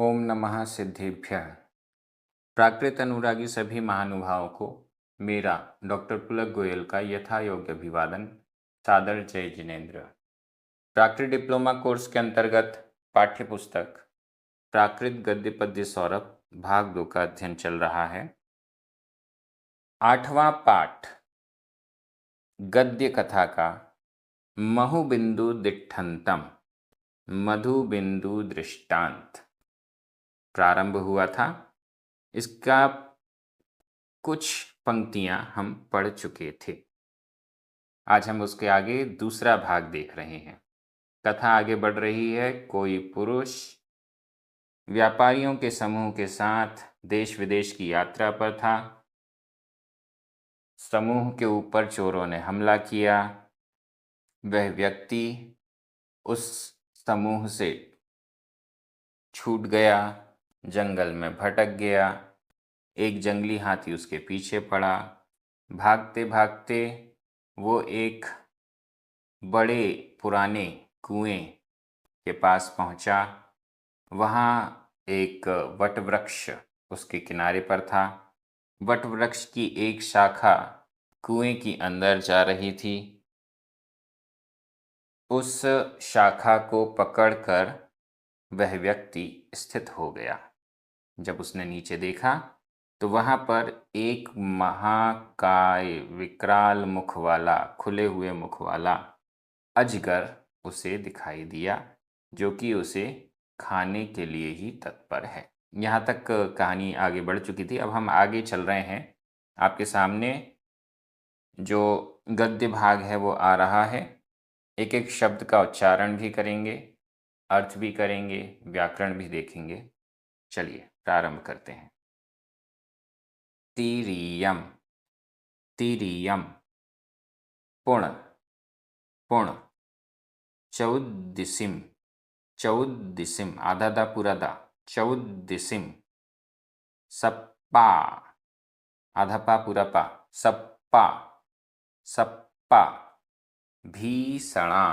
ओम नमः सिद्धेभ्यः। प्राकृत अनुरागी सभी महानुभावों को मेरा डॉक्टर पुलक गोयल का यथा योग्य अभिवादन। सादर जय जिनेन्द्र। प्राकृत डिप्लोमा कोर्स के अंतर्गत पाठ्य पुस्तक प्राकृत गद्य पद्य सौरभ भाग 2 का अध्ययन चल रहा है। 8वां पाठ गद्य कथा का महुबिंदु दिट्ठंतम मधुबिंदु दृष्टांत प्रारंभ हुआ था। इसका कुछ पंक्तियां हम पढ़ चुके थे। आज हम उसके आगे दूसरा भाग देख रहे हैं। कथा आगे बढ़ रही है। कोई पुरुष व्यापारियों के समूह के साथ देश विदेश की यात्रा पर था। समूह के ऊपर चोरों ने हमला किया। वह व्यक्ति उस समूह से छूट गया, जंगल में भटक गया। एक जंगली हाथी उसके पीछे पड़ा। भागते भागते वो एक बड़े पुराने कुएं के पास पहुंचा। वहाँ एक वटवृक्ष उसके किनारे पर था। वटवृक्ष की एक शाखा कुएं की अंदर जा रही थी। उस शाखा को पकड़कर वह व्यक्ति स्थित हो गया। जब उसने नीचे देखा तो वहाँ पर एक महाकाय विकराल मुख वाला, खुले हुए मुख वाला अजगर उसे दिखाई दिया, जो कि उसे खाने के लिए ही तत्पर है। यहाँ तक कहानी आगे बढ़ चुकी थी। अब हम आगे चल रहे हैं। आपके सामने जो गद्य भाग है वो आ रहा है। एक एक शब्द का उच्चारण भी करेंगे, अर्थ भी करेंगे, व्याकरण भी देखेंगे। चलिए प्रारंभ करते हैं। तिरियम तिरियम पुण पुण चौद्दिसिम चौद्दिसिम आधा दा पूरा दा चौद्दिसिम सप्पा आधा पा पूरा पा सप्पा सप्पा भीषणा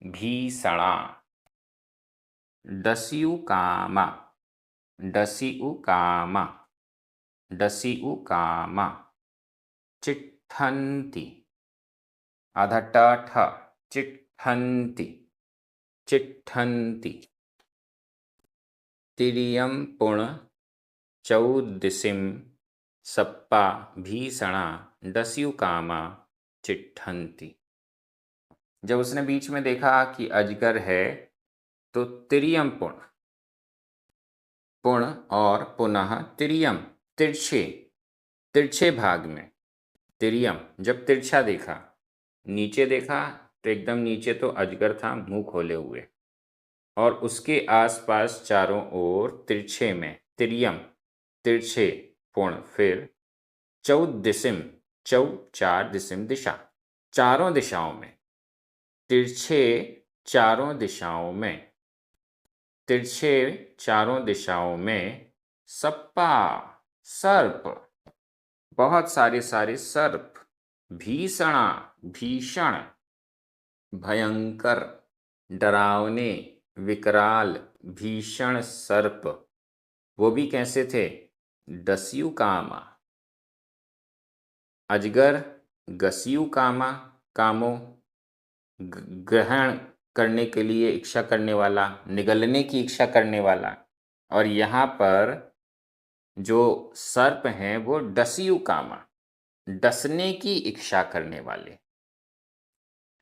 भीषणा डसियुकामा डसियुकामा डसियुकामा चिट्ठन्ति आधा ट ठ चिट्ठन्ति चिट्ठन्ति तिरियम पुण चौद्दिसिम सप्पा भीषणा डस्युकामा चिट्ठन्ति। जब उसने बीच में देखा कि अजगर है तो तिरियम पुण, पुण और पुनः तिरियम, तिरछे तिरछे भाग में तिरियम। जब तिरछा देखा, नीचे देखा तो एकदम नीचे तो अजगर था मुंह खोले हुए, और उसके आसपास चारों ओर तिरछे में तिरियम तिरछे पुण, फिर चौद्दिसिम चौ चार दिसिम दिशा, चारों दिशाओं में तिरछे, चारों दिशाओं में तिरछे, चारों दिशाओं में सप्पा सर्प, बहुत सारे सारे सर्प, भीषणा भीषण, भयंकर, डरावने, विकराल, भीषण सर्प। वो भी कैसे थे? डस्युकामा, अजगर गस्युकामा, कामो ग्रहण करने के लिए इच्छा करने वाला, निगलने की इच्छा करने वाला। और यहाँ पर जो सर्प हैं वो डस्युकामा, डसने की इच्छा करने वाले।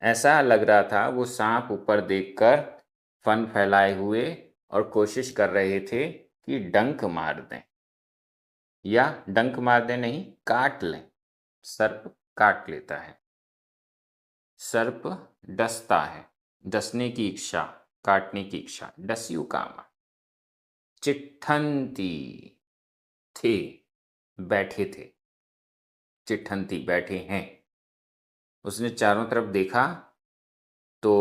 ऐसा लग रहा था वो सांप ऊपर देखकर फन फैलाए हुए और कोशिश कर रहे थे कि डंक मार दें, या डंक मार दें नहीं, काट लें। सर्प काट लेता है, सर्प डसता है, डसने की इच्छा, काटने की इच्छा, डस्युकामा। चिट्ठन्ति थे, बैठे थे, चिट्ठन्ति बैठे हैं। उसने चारों तरफ देखा तो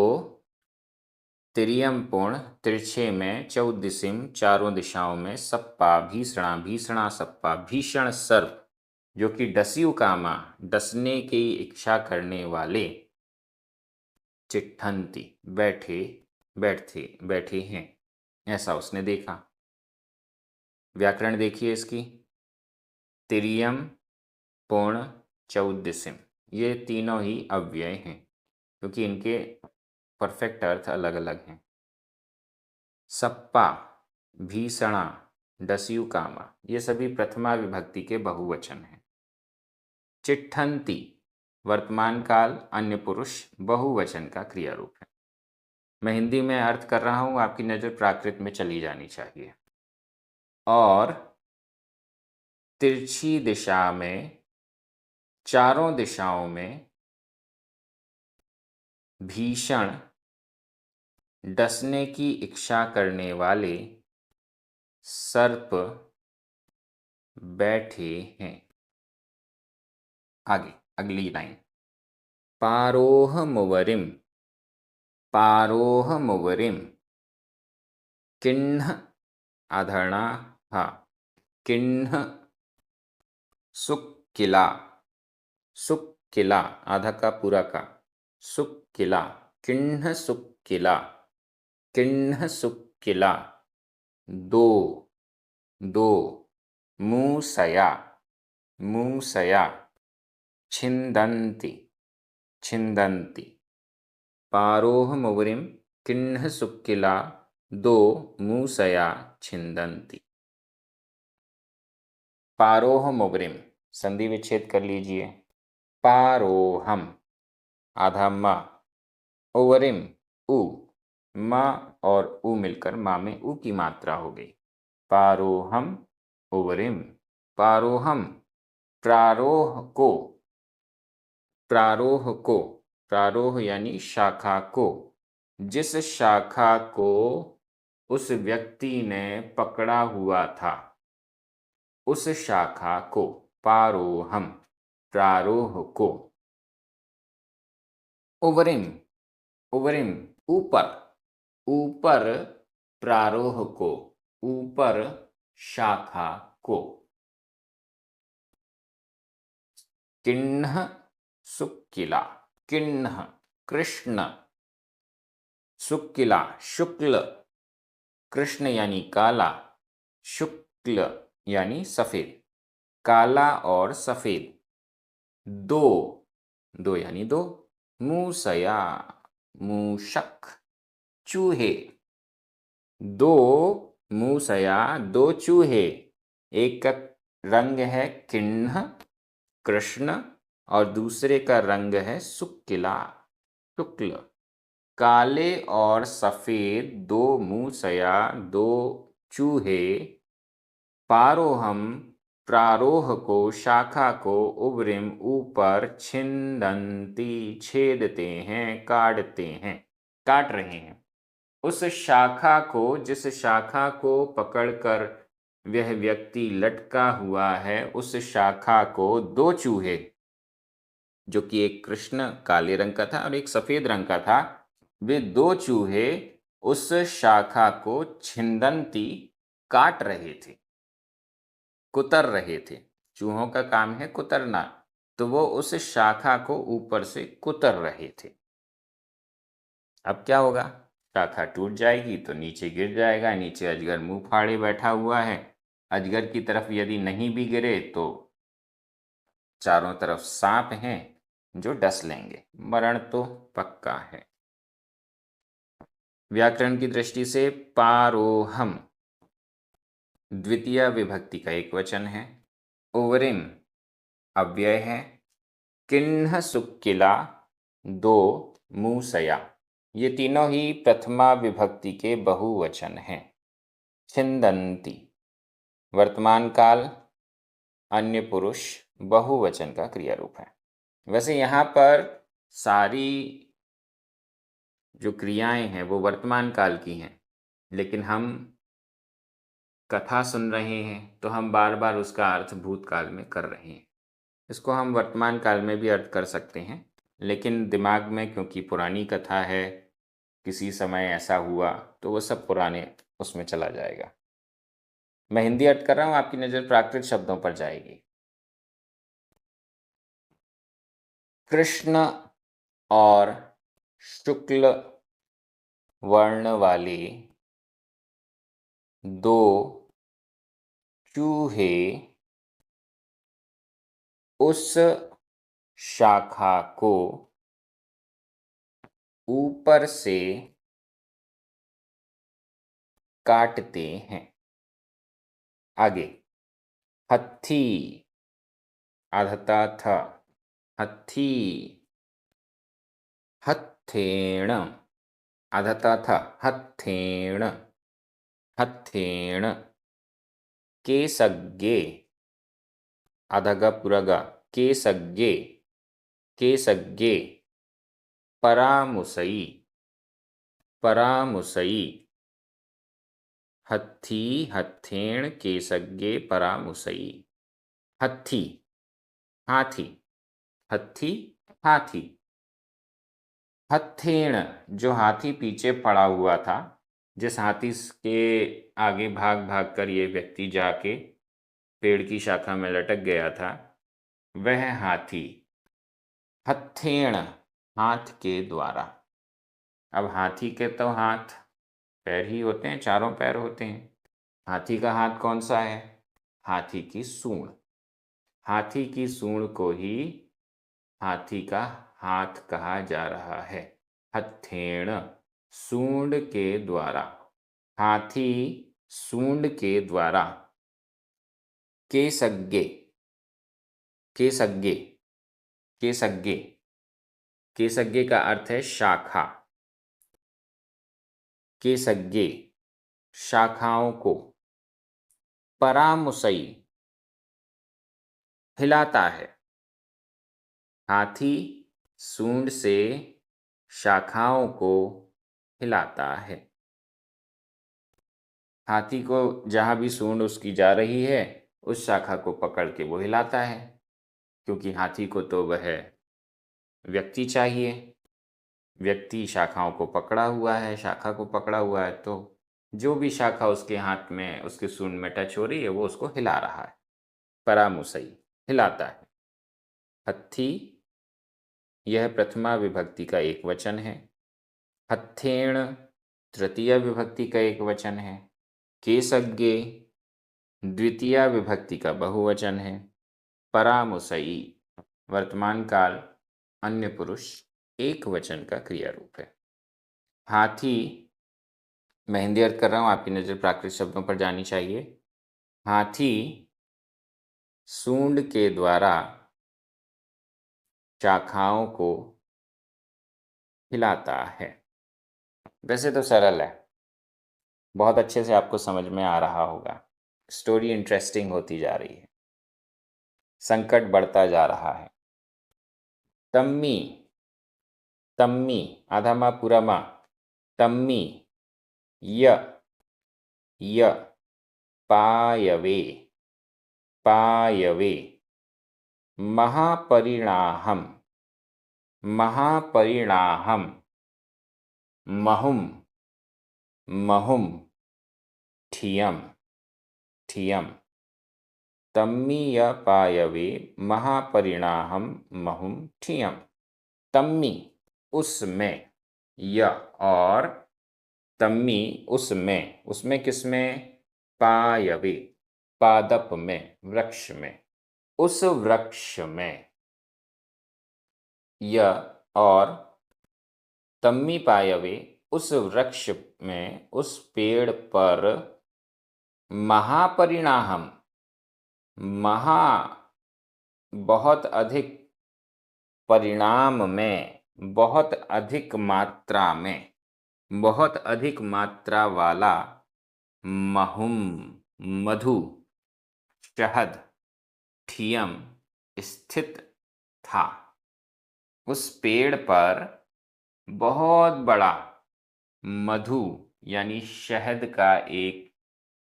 तिरियम पुण तिरछे में, चौद्दिसिम चारों दिशाओं में, सप्पा भीषणा भीषणा सप्पा भीषण सर्प, जो कि डस्युकामा डसने की इच्छा करने वाले, चिट्ठन्ति बैठे बैठे बैठे हैं, ऐसा उसने देखा। व्याकरण देखिए इसकी। तिर्यम, पूर्ण, चौद्यसिम, ये तीनों ही अव्यय हैं क्योंकि इनके परफेक्ट अर्थ अलग अलग हैं। सप्पा, भीषणा, दस्युकामा, ये सभी प्रथमा विभक्ति के बहुवचन हैं। चिट्ठन्ति, वर्तमान काल, अन्य पुरुष, बहुवचन का क्रिया रूप है। मैं हिंदी में अर्थ कर रहा हूँ, आपकी नज़र प्राकृत में चली जानी चाहिए। और तिरछी दिशा में, चारों दिशाओं में, भीषण, डसने की इच्छा करने वाले सर्प बैठे हैं। आगे अगली लाइन, पारोह मुवरिम, पारोह मुवरिम, किन्ह, आधरणा हा, किन्ह सुक्किला, सुक्किला, आधा का पूरा का, सुक्किला, किन्ह सुक्किला, किन्ह सुक्किला, दो, दो, मूसया, मूसया, छिन्दन्ति, छिन्दन्ति, पारोह मुवरिम, किन्ह सुक्किला, दो, मूसया, छिन्दन्ति। पारोह मुवरिम, संधि विच्छेद कर लीजिए। पारोहम, आधा म, उवरिम, उ, म और उ मिलकर मा में उ की मात्रा हो गई। पारोहम उवरिम, पारोहम, प्रारोह को, प्रारोह को, प्रारोह यानी शाखा को, जिस शाखा को उस व्यक्ति ने पकड़ा हुआ था, उस शाखा को, पारोहम, प्रारोह को। उवरिम, उवरिम, ऊपर, ऊपर, प्रारोह को, ऊपर शाखा को। किन्ह सुक्किला, किन्ह कृष्ण, सुक्किला शुक्ल, कृष्ण यानी काला, शुक्ल यानी सफेद, काला और सफेद। दो, दो यानी दो, मूसया, मूषक, चूहे, दो मूसया, दो चूहे। एक का रंग है किन्ह, कृष्ण, और दूसरे का रंग है सुक्किला, शुक्ल। काले और सफेद दो मूसया, दो चूहे, पारोहम, प्रारोह को, शाखा को, उवरिम ऊपर, छिन्दन्ति छेदते हैं, काटते हैं, काट रहे हैं। उस शाखा को, जिस शाखा को पकड़कर वह व्यक्ति लटका हुआ है, उस शाखा को दो चूहे, जो कि एक कृष्ण काले रंग का था और एक सफेद रंग का था, वे दो चूहे उस शाखा को छिन्दन्ति काट रहे थे, कुतर रहे थे। चूहों का काम है कुतरना, तो वो उस शाखा को ऊपर से कुतर रहे थे। अब क्या होगा? शाखा टूट जाएगी तो नीचे गिर जाएगा। नीचे अजगर मुंह फाड़े बैठा हुआ है। अजगर की तरफ यदि नहीं भी गिरे तो चारों तरफ सांप हैं जो डस लेंगे, मरण तो पक्का है। व्याकरण की दृष्टि से पारोहम द्वितीय विभक्ति का एक वचन है, उवरिम अव्यय है, किन्ह सुक्किला दो मूसया, ये तीनों ही प्रथमा विभक्ति के बहुवचन हैं। छिन्दन्ति वर्तमान काल, अन्य पुरुष, बहुवचन का क्रिया रूप है। वैसे यहाँ पर सारी जो क्रियाएं हैं वो वर्तमान काल की हैं, लेकिन हम कथा सुन रहे हैं तो हम बार बार उसका अर्थ भूतकाल में कर रहे हैं। इसको हम वर्तमान काल में भी अर्थ कर सकते हैं, लेकिन दिमाग में क्योंकि पुरानी कथा है, किसी समय ऐसा हुआ, तो वो सब पुराने उसमें चला जाएगा। मैं हिंदी अर्थ कर रहा हूँ, आपकी नज़र प्राकृत शब्दों पर जाएगी। कृष्ण और शुक्ल वर्ण वाली दो चूहे उस शाखा को ऊपर से काटते हैं। आगे, हत्थी, आधता थ, हत्थी, हत्थेण, आधता थ, हत्थेण, हत्थेण, केसग्गे, आधग पुरग, केसग्गे, केसग्गे, परामुसई, परामुसई, हत्थी, हत्थेण, केसग्गे, परामुसई। हत्थी, हाथी, हत्थी, हाथी। हत्थेण, जो हाथी पीछे पड़ा हुआ था, जिस हाथी के आगे भाग भाग कर ये व्यक्ति जाके पेड़ की शाखा में लटक गया था, वह हाथी। हत्थेण, हाथ के द्वारा। अब हाथी के तो हाथ पैर ही होते हैं, चारों पैर होते हैं। हाथी का हाथ कौन सा है? हाथी की सूंड। हाथी की सूंड को ही हाथी का हाथ कहा जा रहा है। हत्थेण, सूंड के द्वारा। हाथी सूंड के द्वारा। केसग्गे, केसग्गे, केसग्गे, केसग्गे का अर्थ है शाखा। केसग्गे, शाखाओं को। परामुसई, हिलाता है। हाथी सूंड से शाखाओं को हिलाता है। हाथी को जहाँ भी सूंड उसकी जा रही है, उस शाखा को पकड़ के वो हिलाता है, क्योंकि हाथी को तो वह व्यक्ति चाहिए। व्यक्ति शाखाओं को पकड़ा हुआ है, शाखा को पकड़ा हुआ है, तो जो भी शाखा उसके हाथ में, उसके सूंड में टच हो रही है, वो उसको हिला रहा है। परामुसई, हिलाता है। हत्थी, यह प्रथमा विभक्ति का एक वचन है। हत्थेण, तृतीय विभक्ति का एक वचन है। केसग्गे, द्वितीय विभक्ति का बहुवचन है। परामुसई, वर्तमान काल, अन्य पुरुष, एक वचन का क्रिया रूप है। हाथी, मैं हिंदी अर्थ कर रहा हूँ, आपकी नज़र प्राकृत शब्दों पर जानी चाहिए। हाथी सूंड के द्वारा शाखाओं को हिलाता है। वैसे तो सरल है, बहुत अच्छे से आपको समझ में आ रहा होगा। स्टोरी इंटरेस्टिंग होती जा रही है, संकट बढ़ता जा रहा है। तम्मी, तम्मी, आधा माँ पूरा माँ, तम्मी, य, य, पायवे, पायवे, महापरिणाहम, महापरिणाहम, महुम, महुम, ठियम, ठियम। तम्मीयपायवे महापरिणाहम महुम ठियम। तम्मी, उसमें, य और तम्मी, उसमें, उसमें किसमें? पायवे, पादप में, वृक्ष में। उस वृक्ष में, य और तम्मी पायवे, उस वृक्ष में, उस पेड़ पर, महापरिणाहम, महा, बहुत अधिक, परिणाम में, बहुत अधिक मात्रा में, बहुत अधिक मात्रा वाला, महुम, मधु, शहद, ठियम, स्थित था। उस पेड़ पर बहुत बड़ा मधु यानी शहद का एक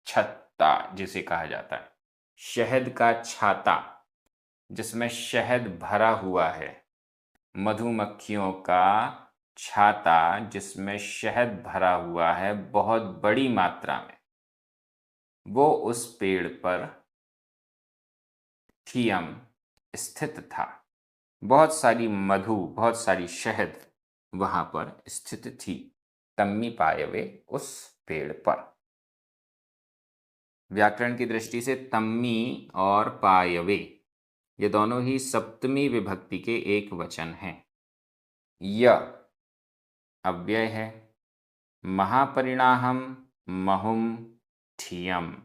छत्ता, जिसे कहा जाता है, शहद का छाता, जिसमें शहद भरा हुआ है। मधुमक्खियों का छाता जिसमें शहद भरा हुआ है बहुत बड़ी मात्रा में, वो उस पेड़ पर ठियम, स्थित था। बहुत सारी मधु, बहुत सारी शहद वहां पर स्थित थी। तम्मी पायवे, उस पेड़ पर। व्याकरण की दृष्टि से तम्मी और पायवे ये दोनों ही सप्तमी विभक्ति के एक वचन हैं। य अव्यय है। महापरिणाहम, महुम, ठियम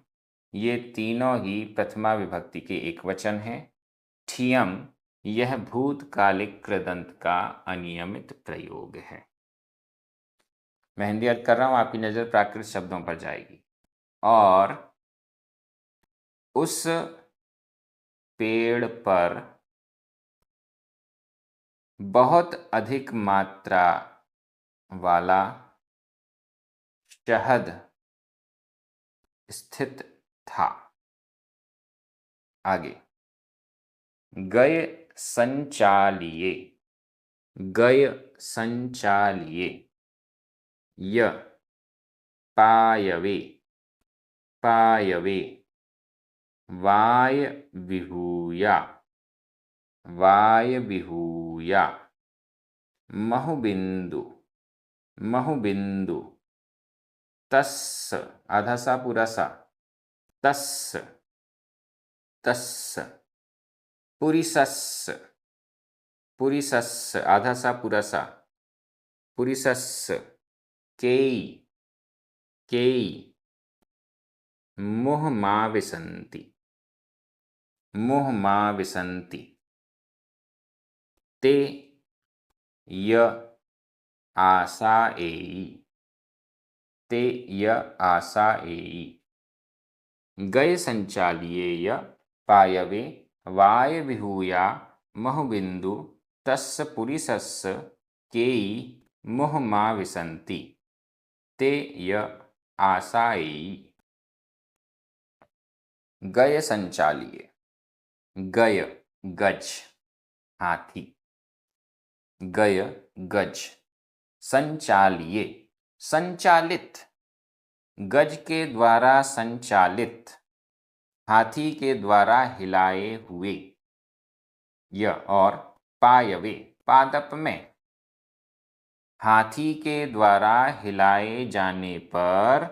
ये तीनों ही प्रथमा विभक्ति के एक वचन हैं। ठियम यह भूतकालिक कृदंत का अनियमित प्रयोग है। मैं हिंदी अर्थ कर रहा हूं, आपकी नजर प्राकृत शब्दों पर जाएगी। और उस पेड़ पर बहुत अधिक मात्रा वाला शहद स्थित था। आगे, गय संचालिए, गय संचालिए, य पायवे, पायवे, वाय विहूया, वाय विहूया, महुबिंदु, महुबिंदु, तस्स आधा सा पूरा सा, तस्स, तस्स, पुरिसस्स, पुरिसस्स आधा सा पूरा सा, पुरिसस्स, केई, केई, मुह मा विसंति, मुह मा विसंति, ते य आसाएई, ते य आसाएई, गय संचालिएय पायवे वाय विहूया महुबिंदु तस्य पुरिसस्य केई मुह मा विसंति ते य आसाएई। गय संचालिए, गय गज हाथी, गय गज, संचालिए संचालित, गज के द्वारा संचालित, हाथी के द्वारा हिलाए हुए। य और पायवे पादप में, हाथी के द्वारा हिलाए जाने पर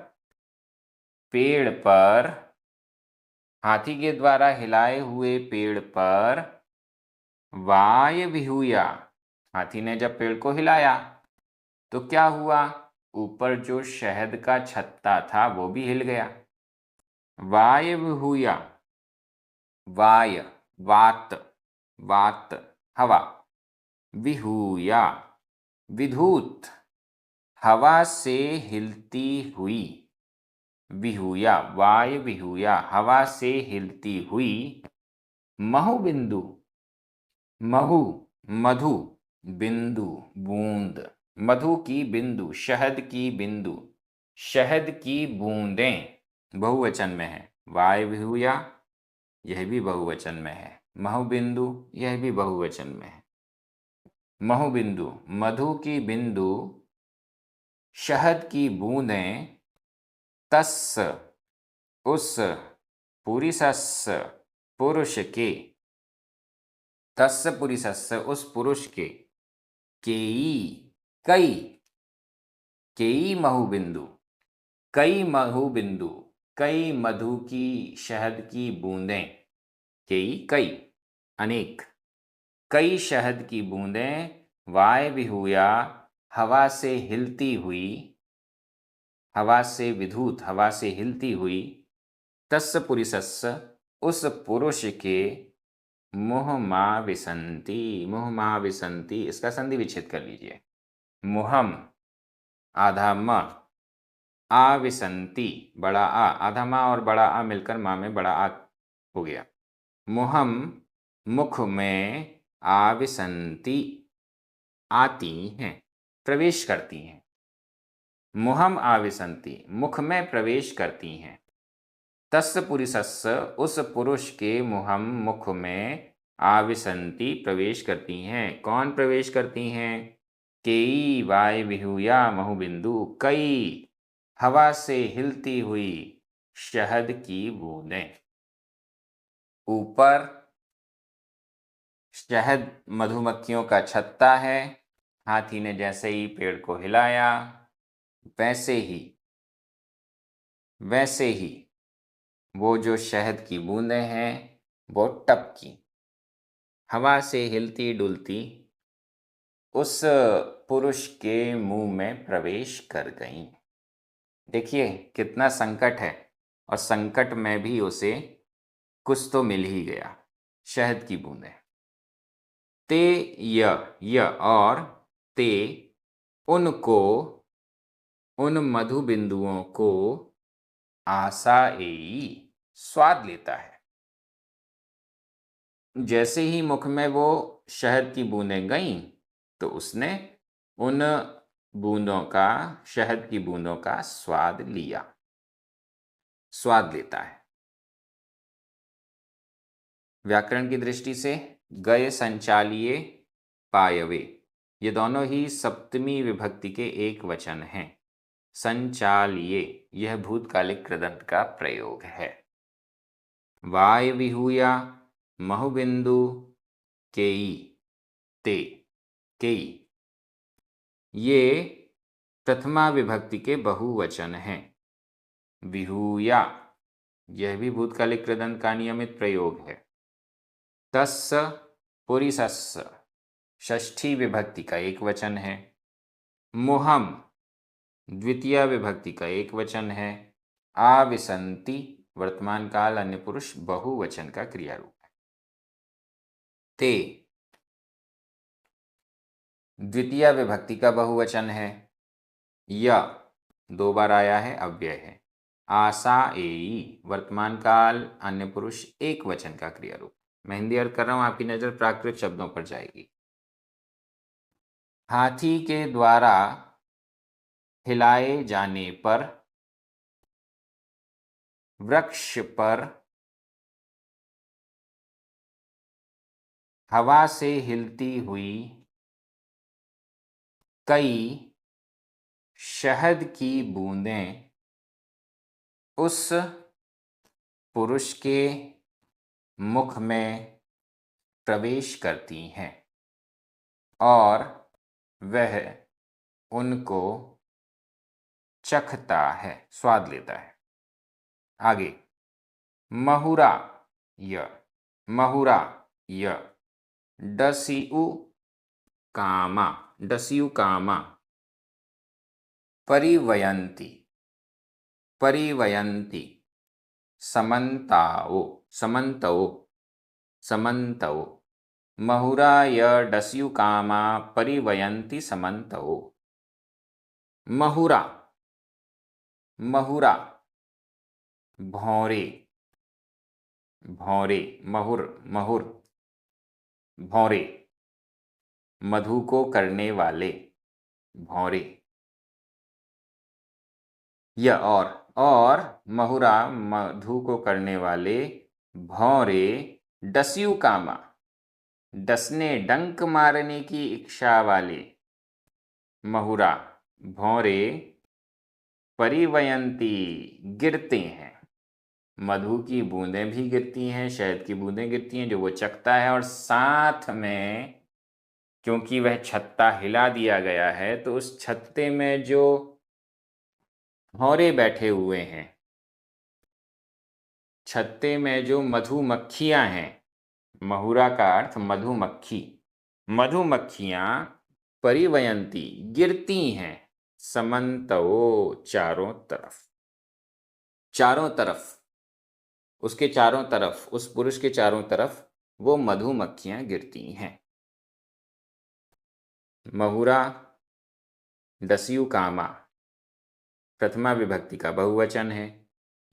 पेड़ पर, हाथी के द्वारा हिलाए हुए पेड़ पर वाय विहूया, हाथी ने जब पेड़ को हिलाया तो क्या हुआ, ऊपर जो शहद का छत्ता था वो भी हिल गया। वाय विहूया, वाय वात, वात हवा, विहूया विधूत, हवा से हिलती हुई, विहूया वाय विहूया हवा से हिलती हुई, महुबिंदु, महु मधु, बिंदु बूंद, मधु की बिंदु, शहद की बिंदु, शहद की बूंदें बहुवचन में है। वाय विहूया यह भी बहुवचन में है। महुबिंदु यह भी बहुवचन में है। महुबिंदु मधु की बिंदु, शहद की बूंदें, तस्स उस, पुरिसस्स पुरुष के, तस्स पुरिसस्स उस पुरुष के, केई कई, केई महुबिंदु कई महुबिंदु, कई मधु की शहद की बूंदें, केई कई अनेक, कई शहद की बूंदें, वाय विहूया हवा से हिलती हुई, हवा से विधूत हवा से हिलती हुई, तस्य पुरिसस्य उस पुरुष के, मुह मा विसंति, मुह मा विसंति इसका संधि विच्छेद कर लीजिए। मुहम आधा म, आविसंति बड़ा आ, आधा मा और बड़ा आ मिलकर माँ में बड़ा आ हो गया। मुहम मुख में, आविसंति आती हैं, प्रवेश करती हैं। मुहम आविसंति मुख में प्रवेश करती हैं। तस्य पुरुषस्य उस पुरुष के, मुहम मुख में, आविसंति प्रवेश करती हैं। कौन प्रवेश करती हैं? केई वाय विहूया महुबिंदु, कई हवा से हिलती हुई शहद की बूंदें। ऊपर शहद मधुमक्खियों का छत्ता है। हाथी ने जैसे ही पेड़ को हिलाया वैसे ही वो जो शहद की बूंदें हैं वो टपकी, हवा से हिलती डुलती उस पुरुष के मुंह में प्रवेश कर गईं। देखिए कितना संकट है, और संकट में भी उसे कुछ तो मिल ही गया, शहद की बूंदें। ते य और ते उनको, उन मधु बिंदुओं को आशा एई स्वाद लेता है। जैसे ही मुख में वो शहद की बूंदें गईं तो उसने उन बूंदों का, शहद की बूंदों का स्वाद लिया, स्वाद लेता है। व्याकरण की दृष्टि से गए संचालिये पायवे, ये दोनों ही सप्तमी विभक्ति के एक वचन हैं। संचालिये यह भूतकालिक कृदंत का प्रयोग है। वाय विहूया महुबिंदु केई ते केई, ये प्रथमा विभक्ति के बहुवचन हैं। विहूया यह भी भूतकालिक कृदंत का नियमित प्रयोग है। तस्स पुरीसस्स षष्ठी विभक्ति का एक वचन है। मुहम द्वितीय विभक्ति का एक वचन है। आविसंति वर्तमान काल अन्य पुरुष बहुवचन का क्रिया रूप है। ते द्वितीय विभक्ति का बहुवचन है। य दो बार आया है, अव्यय है। आशा एई वर्तमान काल अन्य पुरुष एक वचन का क्रिया रूप। मैं हिंदी अर्थ कर रहा हूं, आपकी नजर प्राकृत शब्दों पर जाएगी। हाथी के द्वारा हिलाए जाने पर वृक्ष पर हवा से हिलती हुई कई शहद की बूंदें उस पुरुष के मुख में प्रवेश करती हैं और वह उनको चखता है, स्वाद लेता है। आगे महुरा य, महुरा य डसिउ कामा, डसिउ कामा परिवयंती, परिवयंती समन्ताओ, समन्तओ, समन्तओ महुरा य डस्यु कामा परिवयंती समन्तओ। महुरा, महुरा भौरे, भौरे महुर, महुर भौरे मधु को करने वाले, भौरे। य और महुरा मधु को करने वाले भौरे डस्यु कामा डसने, डंक मारने की इच्छा वाले महुरा भौरे परिवयंती गिरते हैं, मधु की बूंदें भी गिरती हैं, शहद की बूंदें गिरती हैं जो वो चखता है, और साथ में क्योंकि वह छत्ता हिला दिया गया है तो उस छत्ते में जो भौरे बैठे हुए हैं, छत्ते में जो मधुमक्खियां हैं, महुरा का अर्थ मधुमक्खी, मधुमक्खियां परिवयंती गिरती हैं, समन्तओ चारों तरफ, चारों तरफ, उसके चारों तरफ, उस पुरुष के चारों तरफ वो मधुमक्खियां गिरती हैं। महुरा डस्यु कामा प्रथमा विभक्ति का बहुवचन है।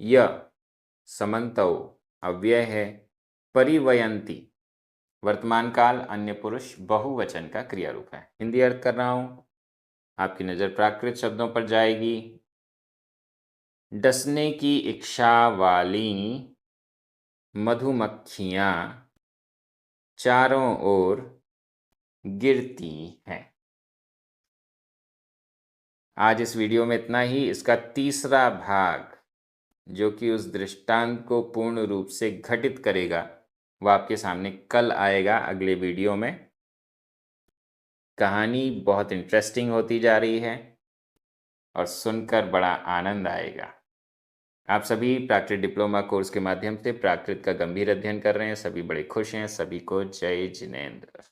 य समन्तओ अव्यय है। परिवयंती वर्तमान काल अन्य पुरुष बहुवचन का क्रिया रूप है। हिंदी अर्थ कर रहा हूं, आपकी नज़र प्राकृत शब्दों पर जाएगी। डसने की इच्छा वाली मधुमक्खियां चारों ओर गिरती हैं। आज इस वीडियो में इतना ही। इसका तीसरा भाग जो कि उस दृष्टांत को पूर्ण रूप से घटित करेगा वह आपके सामने कल आएगा अगले वीडियो में। कहानी बहुत इंटरेस्टिंग होती जा रही है और सुनकर बड़ा आनंद आएगा। आप सभी प्राकृत डिप्लोमा कोर्स के माध्यम से प्राकृत का गंभीर अध्ययन कर रहे हैं, सभी बड़े खुश हैं। सभी को जय जिनेंद्र।